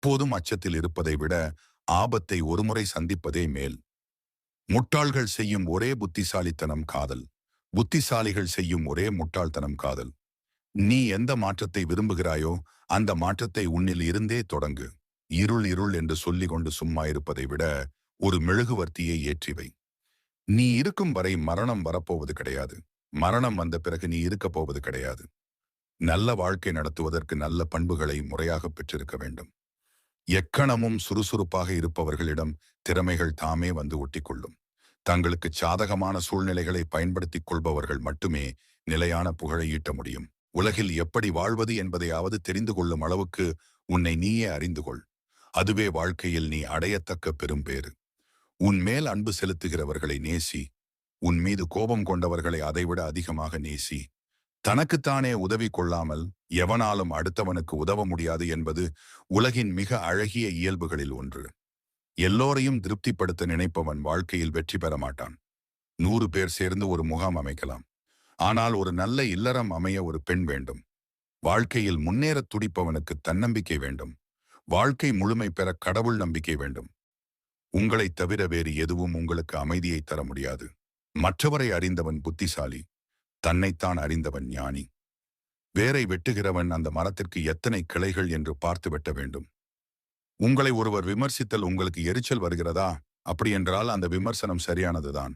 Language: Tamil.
எப்போதும் அச்சத்தில் இருப்பதை விட ஆபத்தை ஒருமுறை சந்திப்பதே மேல். முட்டாள்கள் செய்யும் ஒரே புத்திசாலித்தனம் காதல். புத்திசாலிகள் செய்யும் ஒரே முட்டாள்தனம் காதல். நீ எந்த மாற்றத்தை விரும்புகிறாயோ அந்த மாற்றத்தை உன்னில் இருந்தே தொடங்கு. இருள் இருள் என்று சொல்லிக் கொண்டு சும்மா இருப்பதை விட ஒரு மெழுகுவர்த்தியை ஏற்றிவை. நீ இருக்கும் வரை மரணம் வரப்போவது கிடையாது. மரணம் வந்த பிறகு நீ இருக்கப் போவது கிடையாது. நல்ல வாழ்க்கை நடத்துவதற்கு நல்ல பண்புகளை முறையாக பெற்றிருக்க வேண்டும். எக்கணமும் சுறுசுறுப்பாக இருப்பவர்களிடம் திறமைகள் தாமே வந்து ஒட்டிக்கொள்ளும். தங்களுக்கு சாதகமான சூழ்நிலைகளை பயன்படுத்திக் கொள்பவர்கள் மட்டுமே நிலையான புகழை ஈட்ட முடியும். உலகில் எப்படி வாழ்வது என்பதையாவது தெரிந்து கொள்ளும் அளவுக்கு உன்னை நீயே அறிந்து கொள். அதுவே வாழ்க்கையில் நீ அடையத்தக்க பெரும்பேறு. உன் மேல் அன்பு செலுத்துகிறவர்களை நேசி. உன் மீது கோபம் கொண்டவர்களை அதைவிட அதிகமாக நேசி. தனக்குத்தானே உதவி கொள்ளாமல் எவனாலும் அடுத்தவனுக்கு உதவ முடியாது என்பது உலகின் மிக அழகிய இயல்புகளில் ஒன்று. எல்லோரையும் திருப்திப்படுத்த நினைப்பவன் வாழ்க்கையில் வெற்றி பெற மாட்டான். 100 பேர் சேர்ந்து ஒரு முகாம் அமைக்கலாம். ஆனால் ஒரு நல்ல இல்லறம் அமைய ஒரு பெண் வேண்டும். வாழ்க்கையில் முன்னேறத் துடிப்பவனுக்கு தன்னம்பிக்கை வேண்டும். வாழ்க்கை முழுமை பெற கடவுள் நம்பிக்கை வேண்டும். உங்களைத் தவிர வேறு எதுவும் உங்களுக்கு அமைதியை தர முடியாது. மற்றவரை அறிந்தவன் புத்திசாலி. தன்னைத்தான் அறிந்தவன் ஞானி. வேரை வெட்டுகிறவன் அந்த மரத்திற்கு எத்தனை கிளைகள் என்று பார்த்து வெட்ட வேண்டும். உங்களை ஒருவர் விமர்சித்தல் உங்களுக்கு எரிச்சல் வருகிறதா? அப்படியென்றால் அந்த விமர்சனம் சரியானதுதான்.